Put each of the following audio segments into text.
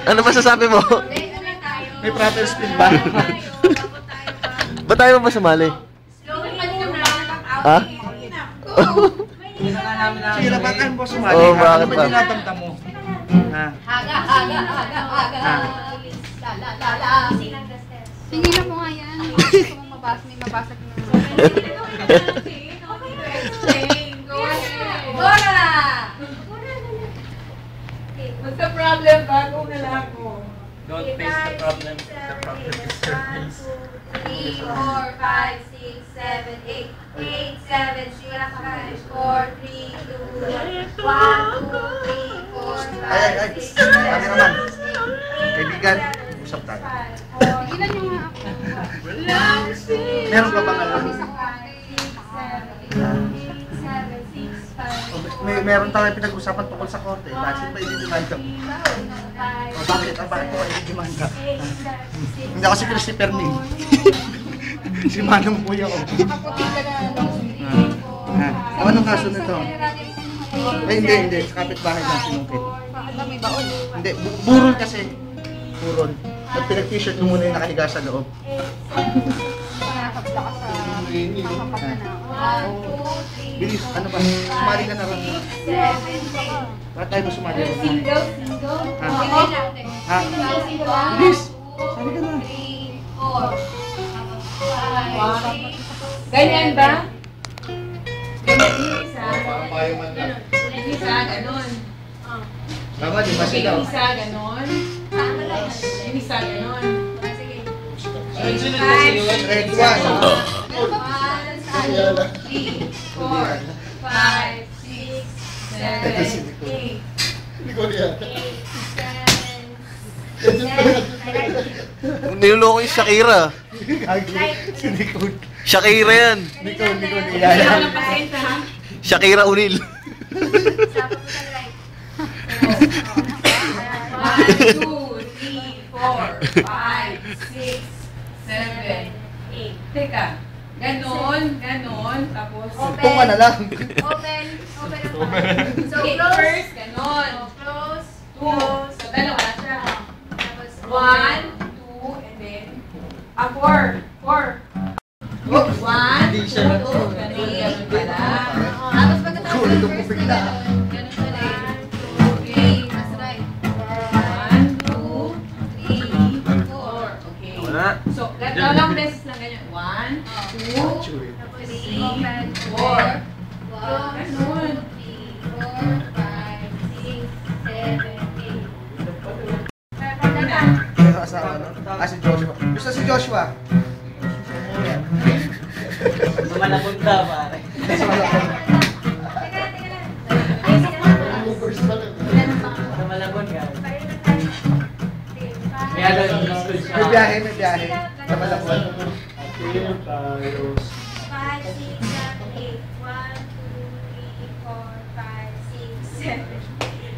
Ano masasabi mo? May proper speed ba? Ba't tayo ba sumali? Ha? Sige, labakan mo sumali. Oo, bakit ano ba ba? dinadamdam mo? Ha? Singilan mo nga yan. Gusto mong mabasa, may mabasag na. Bora! What's the problem? Bago na lang ako. Don't face the problem. The problem is your face. 3, 4, 5, 6, 7, 8. 8, 7, 6, 5, 4, 3, 2, 1, 2, 3, 4, 5, 6, 7, 8. Sabi naman, kaibigan, usap tayo. Singilan nyo nga ako. Meron ka bang alam? Meron tayong pinag-usapan tungkol sa korte. Bakit ba i-demand ka? Bakit ko i-demand ka? Hindi ako si Christopher Ning. Si Manong Kuya ko. Nakaputi ka na. Anong kaso nito? Ay, hindi. Sa kapitbahay lang sinungkit. Bakit ba may baon? Hindi, burol kasi. Burol. At pinag-t-shirt mo muna yung nakahiga sa loob. Nakakapla ka sa nakakapla na. Bilis, ano ba? Sumali ka na rin. 7, 8. Bakit tayo mo sumali? Single. Ha? Ha? Single. Bilis! Sali ka na. 3, 4. Ganyan ba? Ganyan yung isa. Yung isa, ganon. Tama, di ba Okay, sila? yung isa, ganon. Yung isa, ganon. Red 1. 3, 4, 5, 6, 7, 8. Niloloko yung Shakira. Si Nicole. Shakira yan. Nicole, Walang pasensya, ha? Shakira Unil. 1, 2, 3, 4, 5, 6, 7, 8. Teka. Ganon, tapos... Ito ka na lang. Open. So, Okay, close. first, ganon. Close. 2, so dalawa siya. Tapos, 1, 2, and then... 4. 1, 2, 3, pala. Tapos pagkatapos ng first na gano'n. Gano'n pala eh. 3, That's right. 1, 2, 3, 4. Okay. Wala. So, dalawang beses lang ganyan. 1, 2, 3, 4. Ganon. Si Joshua. Gusto si Joshua. Malabog ka, pare. Malabog ka. Kaya doon, school siya. May biyahe. Sa Malabon.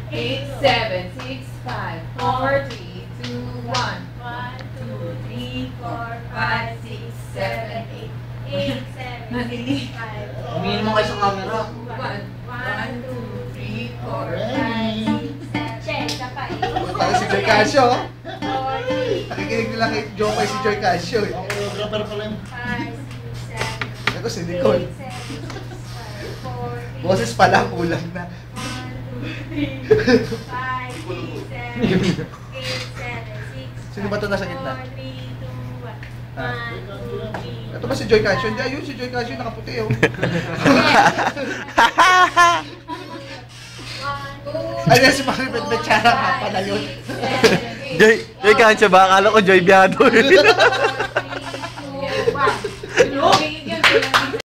8, 7, 6, 5, 4, 3, 2, 1. 1, 2, 3, 4, 5, 6, 7, 8. 8, 7, 6, 5. Tumingin mo kayo sa camera. 1, 2, 3, 4, 5, 6, 7, 8. Para si Joy Casio. Nakikinig nila kay Jokoy si Joy Casio. Ito si Nicole. Boses pa lang, kulang na. 1, 2, 3, 4, 5, 6, 7, 8, 7, 6. Sino ba ito nasa gitna? 4, 3, 2, 1. 1, 2, 3. Ito ba si Joy Casio? Hindi, ayun si Joy Casio, nakaputi oh. Ayun si Maribel Bechara nga pala yun. Joy Cancha ba? Akala ko Joy Biado.